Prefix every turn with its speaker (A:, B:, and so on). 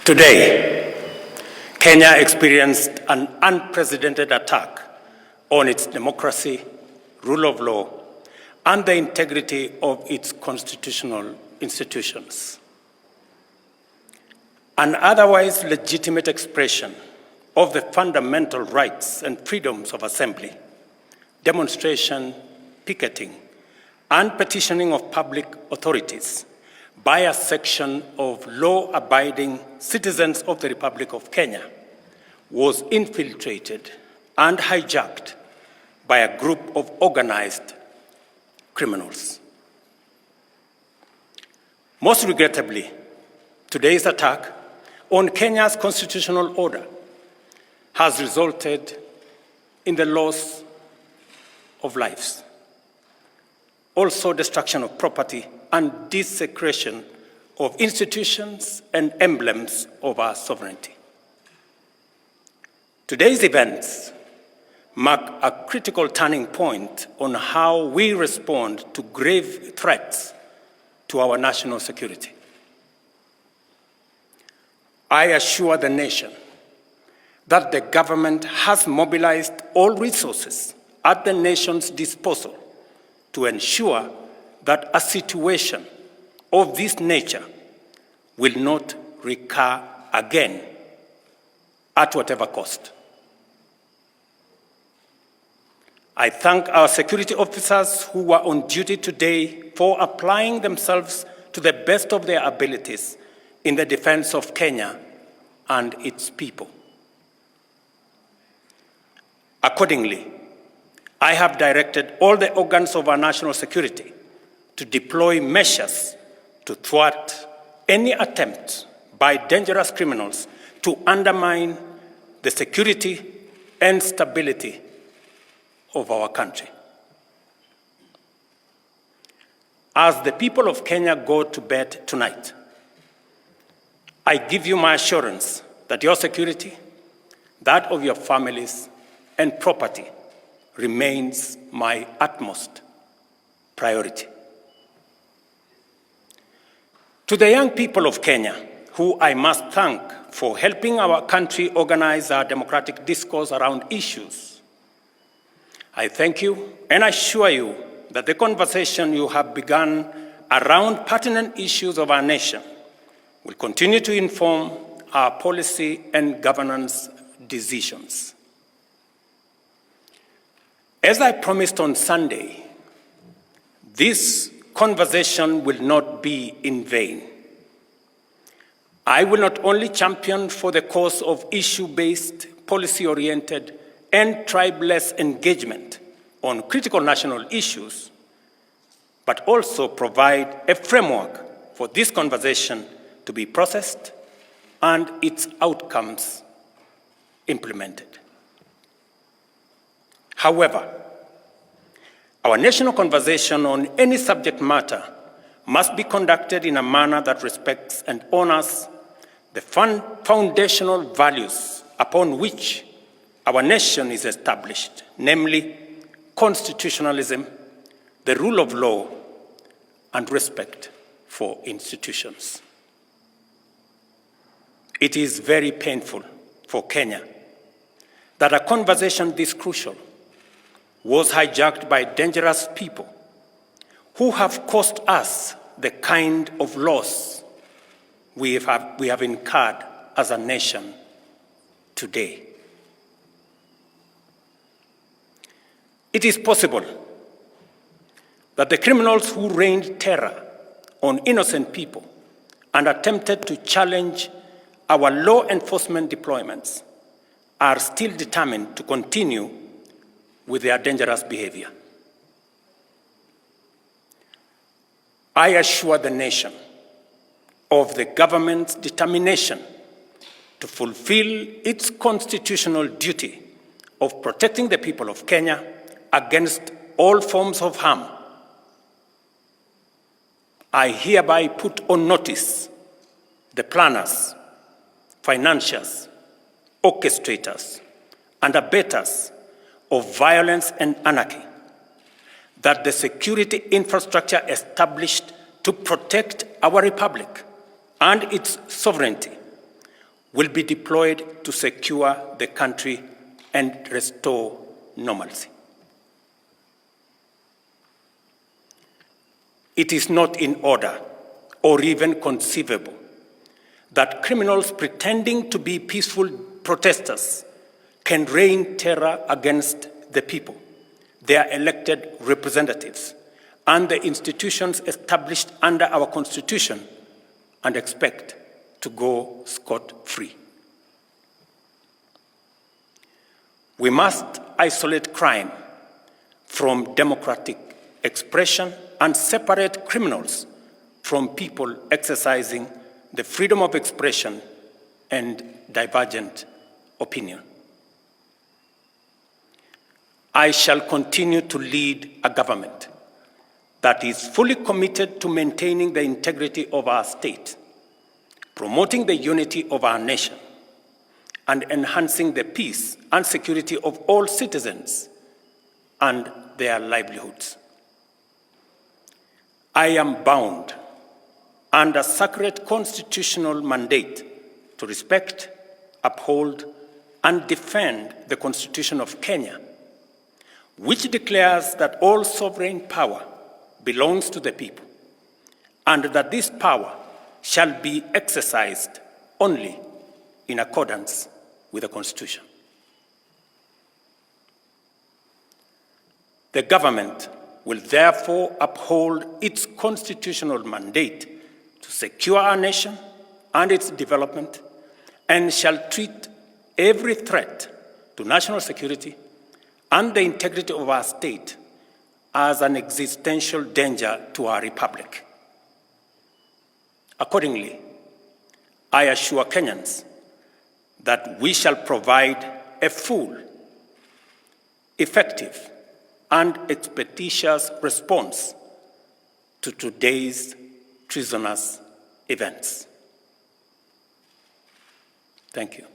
A: Today, Kenya experienced an unprecedented attack on its democracy, rule of law, and the integrity of its constitutional institutions. An otherwise legitimate expression of the fundamental rights and freedoms of assembly, demonstration, picketing, and petitioning of public authorities by a section of law-abiding citizens of the Republic of Kenya was infiltrated and hijacked by a group of organized criminals. Most regrettably, today's attack on Kenya's constitutional order has resulted in the loss of lives, also destruction of property and desecration of institutions and emblems of our sovereignty. Today's events mark a critical turning point on how we respond to grave threats to our national security. I assure the nation that the government has mobilized all resources at the nation's disposal to ensure that a situation of this nature will not recur again at whatever cost. I thank our security officers who were on duty today for applying themselves to the best of their abilities in the defense of Kenya and its people. Accordingly, I have directed all the organs of our national security to deploy measures to thwart any attempt by dangerous criminals to undermine the security and stability of our country. As the people of Kenya go to bed tonight, I give you my assurance that your security, that of your families, and property remains my utmost priority. To the young people of Kenya, who I must thank for helping our country organize our democratic discourse around issues, I thank you and assure you that the conversation you have begun around pertinent issues of our nation will continue to inform our policy and governance decisions. As I promised on Sunday, this conversation will not be in vain. I will not only champion for the cause of issue-based, policy-oriented, and tribeless engagement on critical national issues, but also provide a framework for this conversation to be processed and its outcomes implemented. However, our national conversation on any subject matter must be conducted in a manner that respects and honors the foundational values upon which our nation is established, namely constitutionalism, the rule of law, and respect for institutions. It is very painful for Kenya that a conversation this crucial was hijacked by dangerous people who have caused us the kind of loss we have incurred as a nation today. It is possible that the criminals who rained terror on innocent people and attempted to challenge our law enforcement deployments are still determined to continue with their dangerous behavior. I assure the nation of the government's determination to fulfill its constitutional duty of protecting the people of Kenya against all forms of harm. I hereby put on notice the planners, financiers, orchestrators, and abettors of violence and anarchy that the security infrastructure established to protect our republic and its sovereignty will be deployed to secure the country and restore normalcy. It is not in order or even conceivable that criminals pretending to be peaceful protesters can rain terror against the people, their elected representatives, and the institutions established under our Constitution and expect to go scot-free. We must isolate crime from democratic expression and separate criminals from people exercising the freedom of expression and divergent opinion. I shall continue to lead a government that is fully committed to maintaining the integrity of our state, promoting the unity of our nation, and enhancing the peace and security of all citizens and their livelihoods. I am bound under sacred constitutional mandate to respect, uphold, and defend the Constitution of Kenya, which declares that all sovereign power belongs to the people, and that this power shall be exercised only in accordance with the Constitution. The government will therefore uphold its constitutional mandate to secure our nation and its development, and shall treat every threat to national security and the integrity of our state as an existential danger to our republic. Accordingly, I assure Kenyans that we shall provide a full, effective, and expeditious response to today's treasonous events. Thank you.